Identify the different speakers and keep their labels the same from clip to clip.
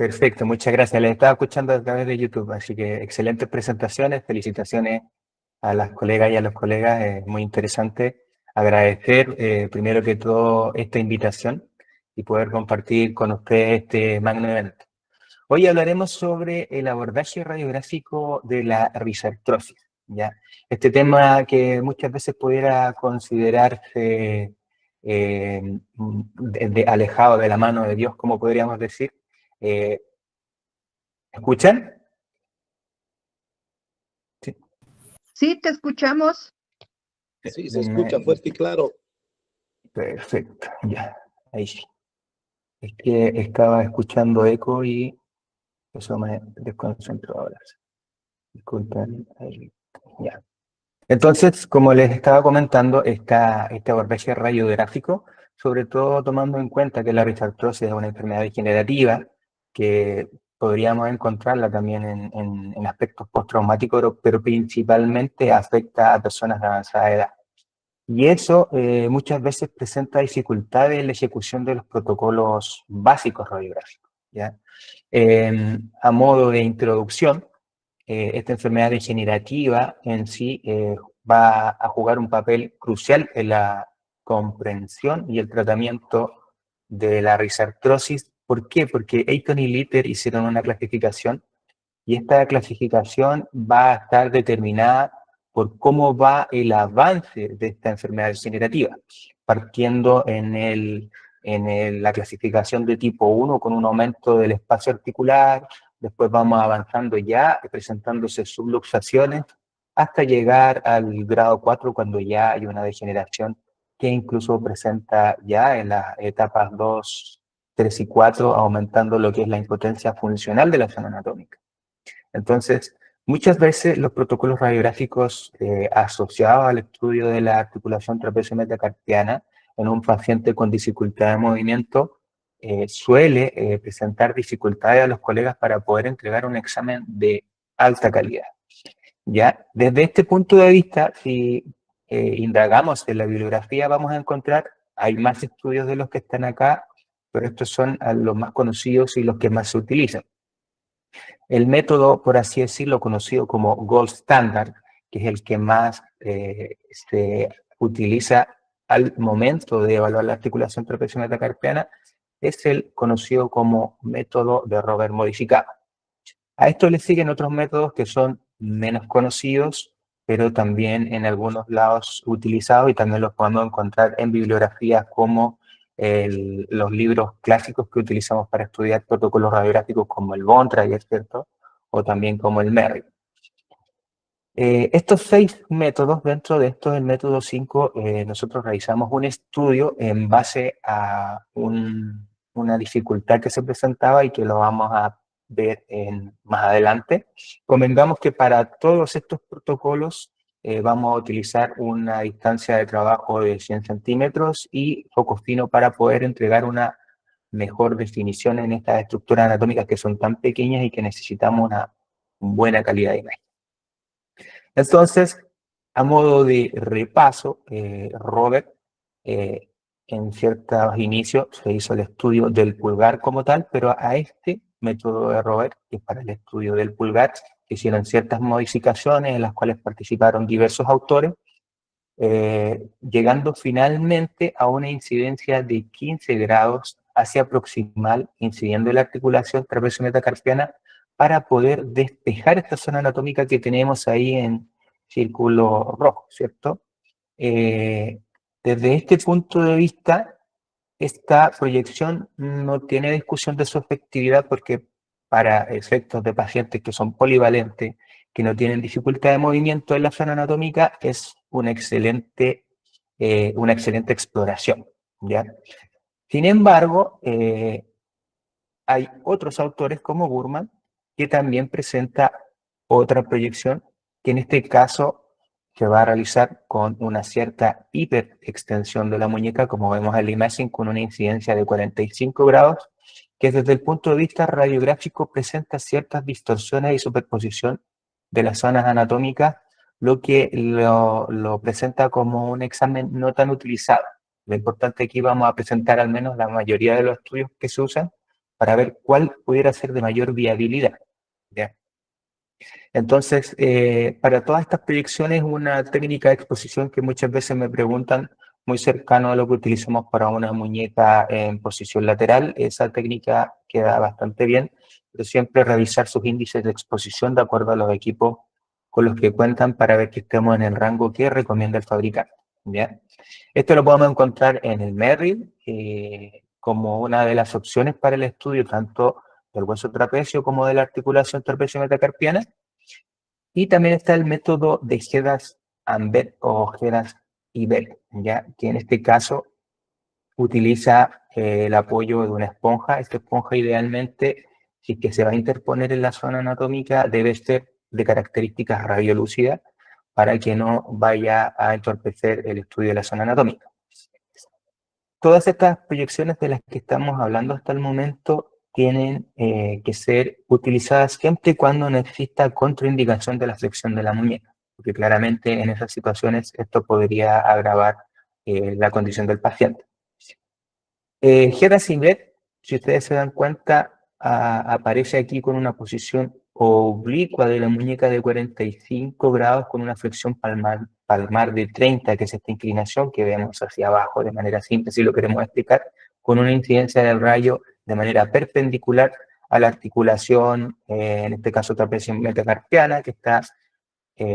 Speaker 1: Perfecto, muchas gracias. Les estaba escuchando a través de YouTube, así que excelentes presentaciones. Felicitaciones a las colegas y a los colegas. Es muy interesante agradecer primero que todo esta invitación y poder compartir con ustedes este magno evento. Hoy hablaremos sobre el abordaje radiográfico de la risartrosis, ¿ya? Este tema que muchas veces pudiera considerarse alejado de la mano de Dios, como podríamos decir. Eh, ¿Escuchan? Sí.
Speaker 2: Sí, te escuchamos.
Speaker 3: Sí, se escucha fuerte y claro.
Speaker 1: Perfecto, ya, ahí sí. Es que estaba escuchando eco y eso me desconcentró ahora. Disculpen, ahí, ya. Entonces, como les estaba comentando, este abordaje radiográfico, sobre todo tomando en cuenta que la risartrosis es una enfermedad degenerativa, que podríamos encontrarla también en aspectos postraumáticos, pero principalmente afecta a personas de avanzada edad. Y eso muchas veces presenta dificultades en la ejecución de los protocolos básicos radiográficos, ¿ya? A modo de introducción, esta enfermedad degenerativa en sí va a jugar un papel crucial en la comprensión y el tratamiento de la risartrosis. ¿Por qué? Porque Eyton y Litter hicieron una clasificación y esta clasificación va a estar determinada por cómo va el avance de esta enfermedad degenerativa, partiendo la clasificación de tipo 1 con un aumento del espacio articular, después vamos avanzando ya, presentándose subluxaciones, hasta llegar al grado 4 cuando ya hay una degeneración que incluso presenta ya en las etapas 2, 3 y 4, aumentando lo que es la impotencia funcional de la zona anatómica. Entonces, muchas veces los protocolos radiográficos asociados al estudio de la articulación trapecio metacarpiana en un paciente con dificultad de movimiento suele presentar dificultades a los colegas para poder entregar un examen de alta calidad. ¿Ya? Desde este punto de vista, si indagamos en la bibliografía, vamos a encontrar, hay más estudios de los que están acá, pero estos son los más conocidos y los que más se utilizan. El método, por así decirlo, conocido como Gold Standard, que es el que más se utiliza al momento de evaluar la articulación trapecio metacarpiana, es el conocido como método de Robert modificado. A esto le siguen otros métodos que son menos conocidos, pero también en algunos lados utilizados y también los podemos encontrar en bibliografías como los libros clásicos que utilizamos para estudiar protocolos radiográficos como el Bontrager, ¿es cierto? O también como el Merritt. Estos 6 métodos, dentro de estos, el método 5, nosotros realizamos un estudio en base a una dificultad que se presentaba y que lo vamos a ver más adelante. Convengamos que para todos estos protocolos vamos a utilizar una distancia de trabajo de 100 centímetros y foco fino para poder entregar una mejor definición en estas estructuras anatómicas que son tan pequeñas y que necesitamos una buena calidad de imagen. Entonces, a modo de repaso, Robert, en ciertos inicios se hizo el estudio del pulgar como tal, pero a este método de Robert, que es para el estudio del pulgar, se hicieron ciertas modificaciones en las cuales participaron diversos autores, llegando finalmente a una incidencia de 15 grados hacia proximal, incidiendo en la articulación trapecio metacarpiana para poder despejar esta zona anatómica que tenemos ahí en círculo rojo, ¿cierto? Desde este punto de vista, esta proyección no tiene discusión de su efectividad porque para efectos de pacientes que son polivalentes, que no tienen dificultad de movimiento en la zona anatómica, es una excelente exploración, ¿ya? Sin embargo, hay otros autores como Burman que también presenta otra proyección que en este caso se va a realizar con una cierta hiperextensión de la muñeca, como vemos en la imagen, con una incidencia de 45 grados, que desde el punto de vista radiográfico presenta ciertas distorsiones y superposición de las zonas anatómicas, lo que lo presenta como un examen no tan utilizado. Lo importante aquí vamos a presentar al menos la mayoría de los estudios que se usan para ver cuál pudiera ser de mayor viabilidad, ¿ya? Entonces, para todas estas proyecciones, una técnica de exposición que muchas veces me preguntan, muy cercano a lo que utilizamos para una muñeca en posición lateral, esa técnica queda bastante bien, pero siempre revisar sus índices de exposición de acuerdo a los equipos con los que cuentan para ver que estemos en el rango que recomienda el fabricante, ¿ya? Esto lo podemos encontrar en el Merrill como una de las opciones para el estudio tanto del hueso trapecio como de la articulación trapecio-metacarpiana. Y también está el método de Hedas-Ambet o Hedas-Ibet, ya que en este caso utiliza el apoyo de una esponja. Esta esponja idealmente, si es que se va a interponer en la zona anatómica, debe ser de características radiolúcidas para que no vaya a entorpecer el estudio de la zona anatómica. Todas estas proyecciones de las que estamos hablando hasta el momento tienen que ser utilizadas siempre y cuando no exista contraindicación de la flexión de la muñeca, porque claramente en esas situaciones esto podría agravar la condición del paciente. Hedas-Ibet, si ustedes se dan cuenta, aparece aquí con una posición oblicua de la muñeca de 45 grados con una flexión palmar de 30, que es esta inclinación que vemos hacia abajo de manera simple, si lo queremos explicar, con una incidencia del rayo de manera perpendicular a la articulación, en este caso trapecio metacarpiana, que está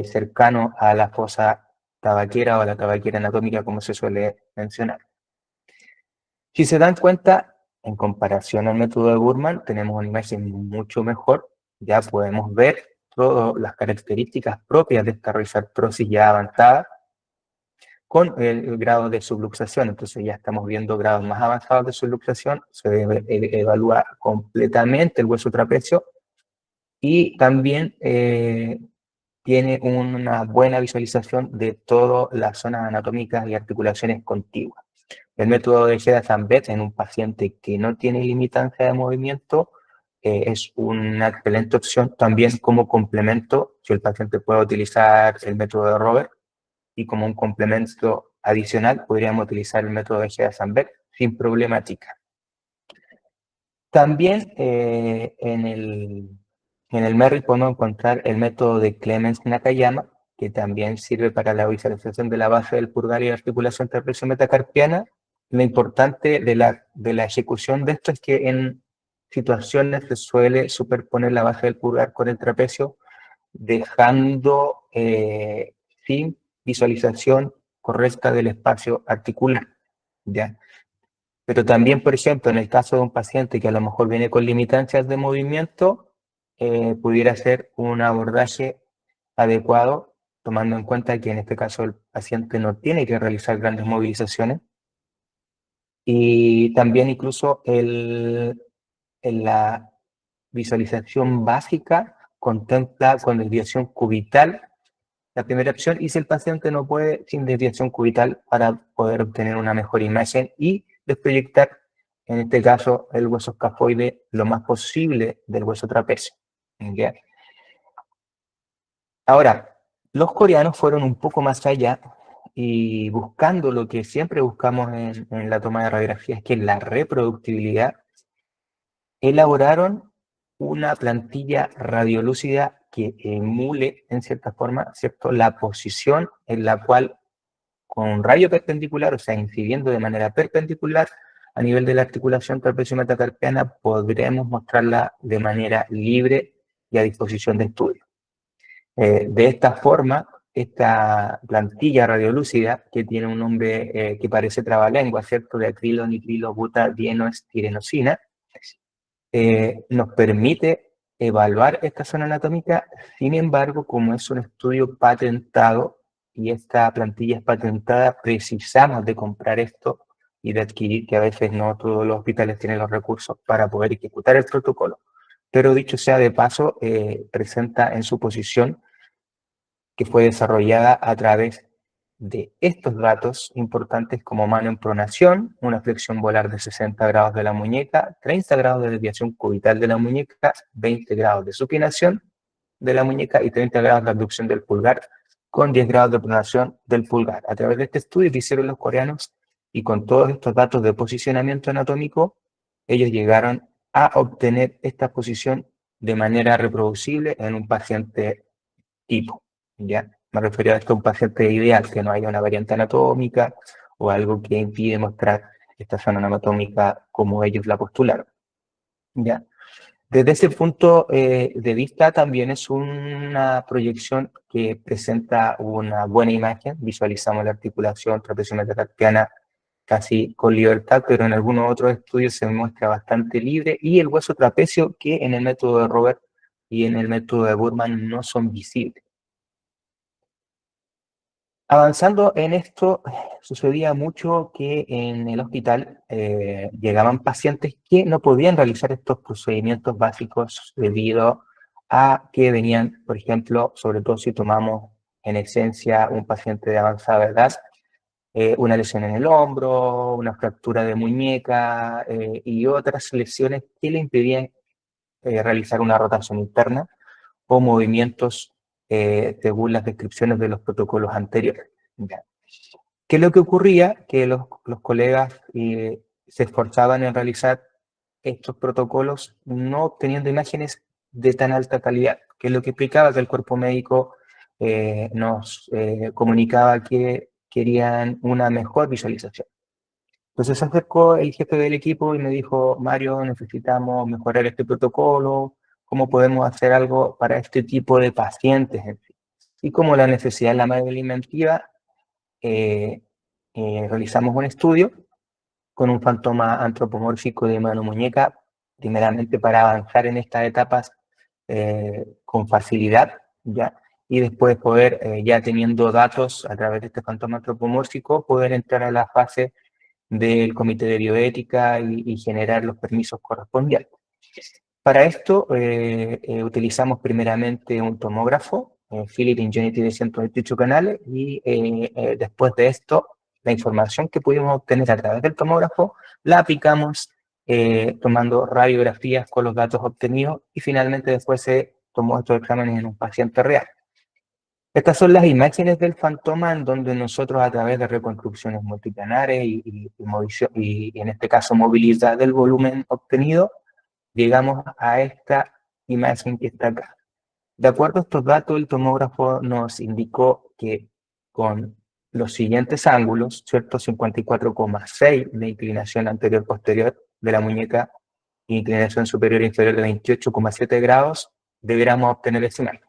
Speaker 1: cercano a la fosa tabaquera o a la tabaquera anatómica, como se suele mencionar. Si se dan cuenta, en comparación al método de Burman, tenemos una imagen mucho mejor. Ya podemos ver todas las características propias de esta risartrosis ya avanzada con el grado de subluxación. Entonces ya estamos viendo grados más avanzados de subluxación. Se debe evaluar completamente el hueso trapecio y también tiene una buena visualización de todas las zonas anatómicas y articulaciones contiguas. El método de Hedas-Ambet en un paciente que no tiene limitancia de movimiento es una excelente opción también como complemento, si el paciente puede utilizar el método de Robert, y como un complemento adicional podríamos utilizar el método de Hedas-Ambet sin problemática. También en el Merrill podemos encontrar el método de Clemens-Nakayama, que también sirve para la visualización de la base del pulgar y la articulación trapecio-metacarpiana. Lo importante de la ejecución de esto es que en situaciones se suele superponer la base del pulgar con el trapecio, dejando sin visualización correcta del espacio articular, ¿ya? Pero también, por ejemplo, en el caso de un paciente que a lo mejor viene con limitancias de movimiento, pudiera ser un abordaje adecuado, tomando en cuenta que en este caso el paciente no tiene que realizar grandes movilizaciones. Y también incluso en la visualización básica contempla con desviación cubital la primera opción, y si el paciente no puede, sin desviación cubital para poder obtener una mejor imagen y desproyectar, en este caso, el hueso escafoide lo más posible del hueso trapecio. ¿Okay? Ahora, los coreanos fueron un poco más allá y buscando lo que siempre buscamos en la toma de radiografías, que es la reproductibilidad, elaboraron una plantilla radiolúcida que emule, en cierta forma, ¿cierto?, la posición en la cual, con un rayo perpendicular, o sea, incidiendo de manera perpendicular a nivel de la articulación trapecio-metacarpiana, podremos mostrarla de manera libre y a disposición de estudio. De esta forma, esta plantilla radiolúcida, que tiene un nombre que parece trabalengua, ¿cierto?, de acrilo, nitrilo, butadienoestirenosina, nos permite evaluar esta zona anatómica. Sin embargo, como es un estudio patentado y esta plantilla es patentada, precisamos de comprar esto y de adquirir, que a veces no todos los hospitales tienen los recursos para poder ejecutar el protocolo. Pero dicho sea de paso, presenta en su posición que fue desarrollada a través de estos datos importantes como mano en pronación, una flexión volar de 60 grados de la muñeca, 30 grados de desviación cubital de la muñeca, 20 grados de supinación de la muñeca y 30 grados de abducción del pulgar, con 10 grados de pronación del pulgar. A través de este estudio que hicieron los coreanos y con todos estos datos de posicionamiento anatómico, ellos llegaron a obtener esta posición de manera reproducible en un paciente tipo, ¿ya? Me refiero a esto a un paciente ideal, que no haya una variante anatómica o algo que impide mostrar esta zona anatómica como ellos la postularon, ¿ya? Desde ese punto de vista también es una proyección que presenta una buena imagen, visualizamos la articulación trapecio metacarpiana casi con libertad, pero en algunos otros estudios se muestra bastante libre, y el hueso trapecio, que en el método de Robert y en el método de Burman no son visibles. Avanzando en esto, sucedía mucho que en el hospital llegaban pacientes que no podían realizar estos procedimientos básicos debido a que venían, por ejemplo, sobre todo si tomamos en esencia un paciente de avanzada edad, una lesión en el hombro, una fractura de muñeca y otras lesiones que le impedían realizar una rotación interna o movimientos según las descripciones de los protocolos anteriores. ¿Ya? ¿Qué es lo que ocurría? Que los colegas se esforzaban en realizar estos protocolos no obteniendo imágenes de tan alta calidad, que es lo que explicaba que el cuerpo médico nos comunicaba que querían una mejor visualización. Entonces se acercó el jefe del equipo y me dijo: Mario, necesitamos mejorar este protocolo, ¿cómo podemos hacer algo para este tipo de pacientes en sí? Y como la necesidad es la madre de la inventiva, realizamos un estudio con un fantoma antropomórfico de mano-muñeca, primeramente para avanzar en estas etapas con facilidad, ¿ya? Y después poder, ya teniendo datos a través de este fantoma antropomórfico, poder entrar a la fase del comité de bioética y generar los permisos correspondientes. Para esto utilizamos primeramente un tomógrafo, Philips Ingenuity de 128 canales, y después de esto, la información que pudimos obtener a través del tomógrafo la aplicamos tomando radiografías con los datos obtenidos, y finalmente después se tomó estos exámenes en un paciente real. Estas son las imágenes del fantoma en donde nosotros, a través de reconstrucciones multiplanares y en este caso movilidad del volumen obtenido, llegamos a esta imagen que está acá. De acuerdo a estos datos, el tomógrafo nos indicó que con los siguientes ángulos, ¿cierto? 54,6 de inclinación anterior-posterior de la muñeca, inclinación superior e inferior de 28,7 grados, deberíamos obtener esa imagen.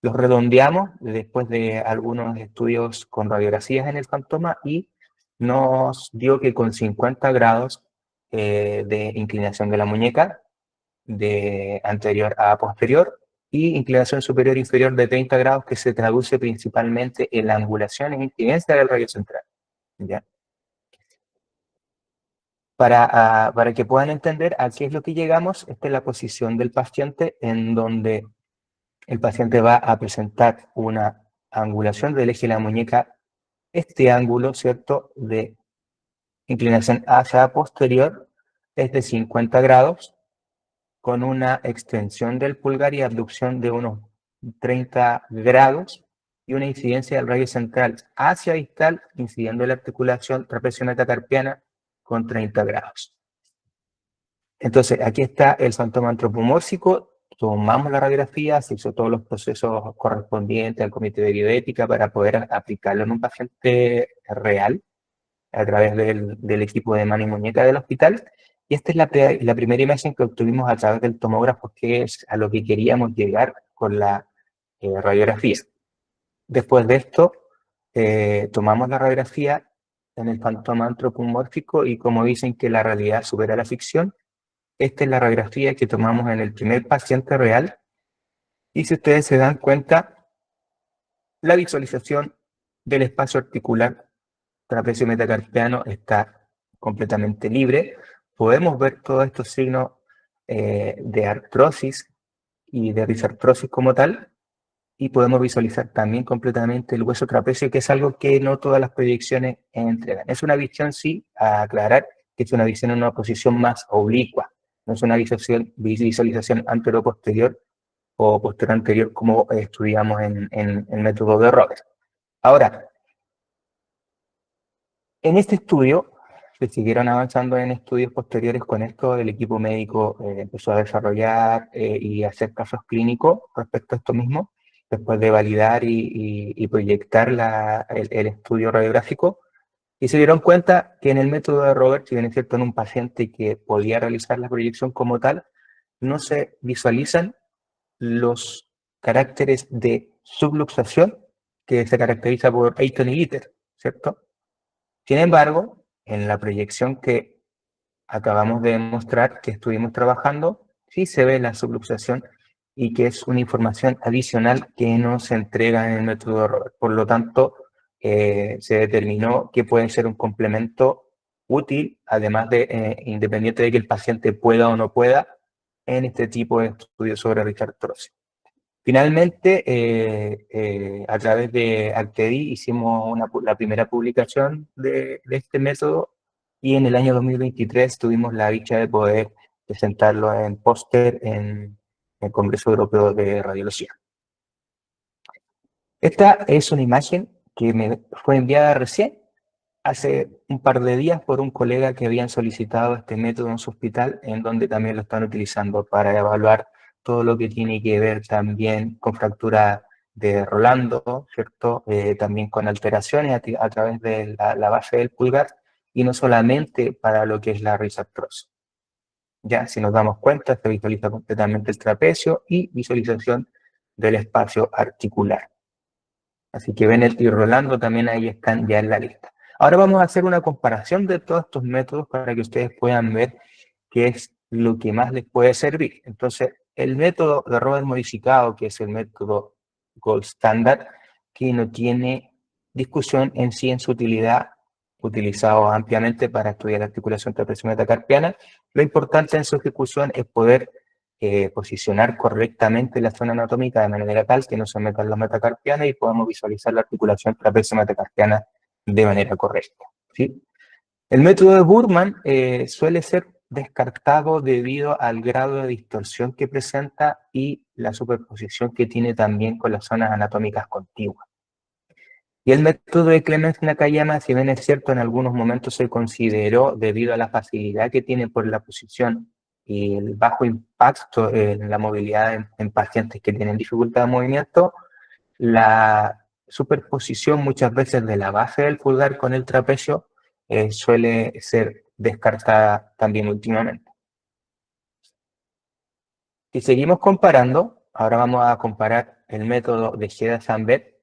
Speaker 1: Los redondeamos después de algunos estudios con radiografías en el fantoma y nos dio que con 50 grados de inclinación de la muñeca, de anterior a posterior, y inclinación superior e inferior de 30 grados, que se traduce principalmente en la angulación e incidencia del radio central, ¿ya? Para que puedan entender a qué es lo que llegamos, esta es la posición del paciente, en donde el paciente va a presentar una angulación del eje de la muñeca, este ángulo, ¿cierto?, de inclinación hacia posterior es de 50 grados, con una extensión del pulgar y abducción de unos 30 grados, y una incidencia del radio central hacia distal, incidiendo en la articulación trapecio metacarpiana con 30 grados. Entonces, aquí está el fantoma antropomórfico, tomamos la radiografía, se hizo todos los procesos correspondientes al comité de bioética para poder aplicarlo en un paciente real a través del equipo de mano y muñeca del hospital. Y esta es la primera imagen que obtuvimos a través del tomógrafo, que es a lo que queríamos llegar con la radiografía. Después de esto, tomamos la radiografía en el fantoma antropomórfico, y como dicen que la realidad supera la ficción, esta es la radiografía que tomamos en el primer paciente real, y si ustedes se dan cuenta, la visualización del espacio articular trapecio metacarpiano está completamente libre. Podemos ver todos estos signos de artrosis y de risartrosis como tal, y podemos visualizar también completamente el hueso trapecio, que es algo que no todas las proyecciones entregan. Es una visión, sí, a aclarar, que es una visión en una posición más oblicua, no es una visualización anterior-posterior o posterior-anterior como estudiamos en el método de Robert. Ahora, en este estudio se siguieron avanzando en estudios posteriores con esto. El equipo médico empezó a desarrollar y hacer casos clínicos respecto a esto mismo, después de validar y proyectar el estudio radiográfico. Y se dieron cuenta que en el método de Robert, si bien es cierto en un paciente que podía realizar la proyección como tal, no se visualizan los caracteres de subluxación que se caracteriza por Eyton y Gitter, ¿cierto? Sin embargo, en la proyección que acabamos de demostrar que estuvimos trabajando, sí se ve la subluxación y que es una información adicional que no se entrega en el método de Robert. Por lo tanto, se determinó que puede ser un complemento útil, además de, independiente de que el paciente pueda o no pueda, en este tipo de estudios sobre artrosclerosis. Finalmente, a través de Actedi hicimos la primera publicación de este método y en el año 2023 tuvimos la dicha de poder presentarlo en póster en el Congreso Europeo de Radiología. Esta es una imagen que me fue enviada recién, hace un par de días, por un colega que habían solicitado este método en su hospital, en donde también lo están utilizando para evaluar todo lo que tiene que ver también con fractura de Rolando, ¿cierto? También con alteraciones a través de la base del pulgar, y no solamente para lo que es la risartrosis. Ya, si nos damos cuenta, se visualiza completamente el trapecio y visualización del espacio articular. Así que Bennett y Rolando también ahí están ya en la lista. Ahora vamos a hacer una comparación de todos estos métodos para que ustedes puedan ver qué es lo que más les puede servir. Entonces, el método de Robert modificado, que es el método Gold Standard, que no tiene discusión en sí en su utilidad, utilizado ampliamente para estudiar la articulación trapecio metacarpiana. Lo importante en su ejecución es poder posicionar correctamente la zona anatómica de manera tal que no se metan los metacarpianos y podamos visualizar la articulación trapecio metacarpiana de manera correcta, ¿sí? El método de Burman suele ser descartado debido al grado de distorsión que presenta y la superposición que tiene también con las zonas anatómicas contiguas. Y el método de Clemens Nakayama, si bien es cierto, en algunos momentos se consideró, debido a la facilidad que tiene por la posición y el bajo impacto en la movilidad en pacientes que tienen dificultad de movimiento, la superposición muchas veces de la base del pulgar con el trapecio suele ser descartada también últimamente. Si seguimos comparando, ahora vamos a comparar el método de Heda-Sambet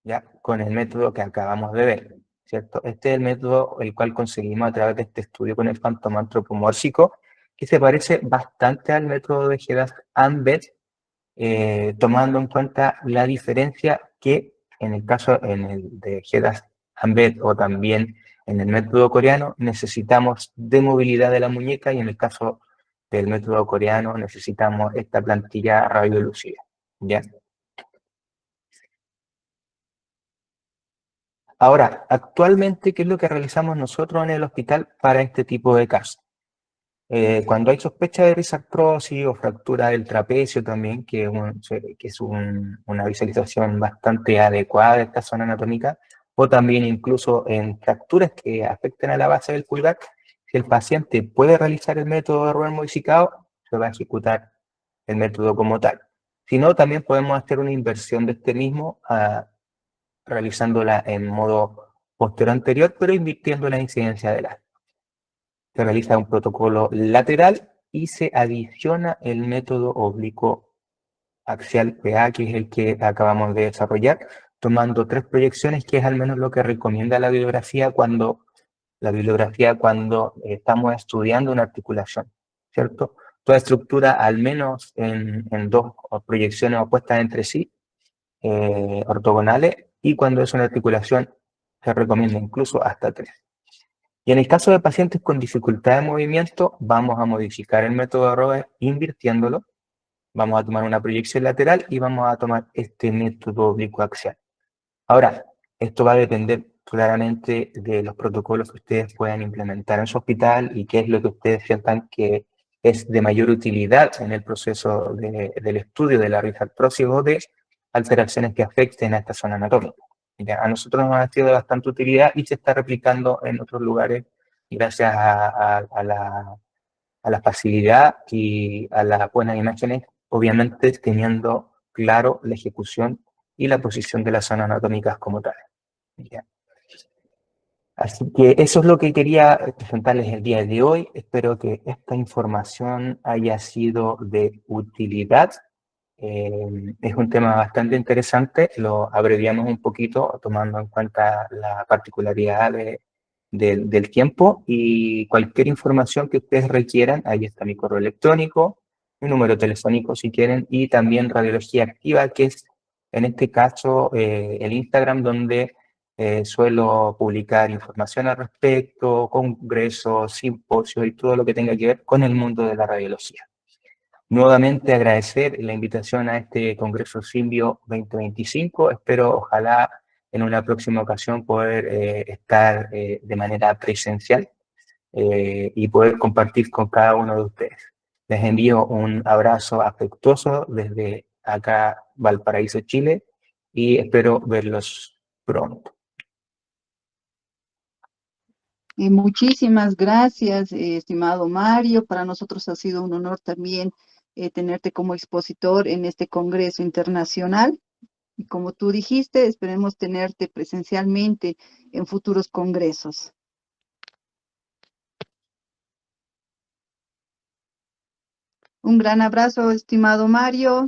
Speaker 1: ya con el método que acabamos de ver, ¿cierto? Este es el método el cual conseguimos a través de este estudio con el fantoma antropomórfico, que se parece bastante al método de Heda-Sambet, tomando en cuenta la diferencia que en el caso de Heda-Sambet o también en el método coreano necesitamos de movilidad de la muñeca, y en el caso del método coreano necesitamos esta plantilla radiolúcida, ¿ya? Ahora, actualmente, ¿qué es lo que realizamos nosotros en el hospital para este tipo de casos? Cuando hay sospecha de risartrosis o fractura del trapecio también, que es una visualización bastante adecuada de esta zona anatómica, o también incluso en fracturas que afecten a la base del pulgar, si el paciente puede realizar el método de Robert modificado, se va a ejecutar el método como tal. Si no, también podemos hacer una inversión de este mismo, realizándola en modo posterior anterior, pero invirtiendo la incidencia de la. Se realiza un protocolo lateral y se adiciona el método oblicuo axial PA, que es el que acabamos de desarrollar, tomando 3 proyecciones, que es al menos lo que recomienda la bibliografía cuando estamos estudiando una articulación, ¿cierto? Toda estructura, al menos en 2 proyecciones opuestas entre sí, ortogonales, y cuando es una articulación se recomienda incluso hasta 3. Y en el caso de pacientes con dificultad de movimiento, vamos a modificar el método de Robert invirtiéndolo, vamos a tomar una proyección lateral y vamos a tomar este método oblicuo axial. Ahora, esto va a depender claramente de los protocolos que ustedes puedan implementar en su hospital y qué es lo que ustedes sientan que es de mayor utilidad en el proceso del estudio de la risartrosis o de alteraciones que afecten a esta zona anatómica. Ya, a nosotros nos ha sido de bastante utilidad y se está replicando en otros lugares gracias a la facilidad y a las buenas imágenes, obviamente teniendo claro la ejecución y la posición de las zonas anatómicas como tal. ¿Ya? Así que eso es lo que quería presentarles el día de hoy. Espero que esta información haya sido de utilidad. Es un tema bastante interesante, lo abreviamos un poquito tomando en cuenta la particularidad del tiempo y cualquier información que ustedes requieran, ahí está mi correo electrónico, mi número telefónico si quieren y también Radiología Activa, que es en este caso el Instagram donde suelo publicar información al respecto, congresos, simposios y todo lo que tenga que ver con el mundo de la radiología. Nuevamente agradecer la invitación a este Congreso Simbio 2025. Espero, ojalá, en una próxima ocasión poder estar de manera presencial y poder compartir con cada uno de ustedes. Les envío un abrazo afectuoso desde acá, Valparaíso, Chile, y espero verlos pronto.
Speaker 2: Muchísimas gracias, estimado Mario. Para nosotros ha sido un honor también tenerte como expositor en este Congreso Internacional. Y como tú dijiste, esperemos tenerte presencialmente en futuros congresos. Un gran abrazo, estimado Mario.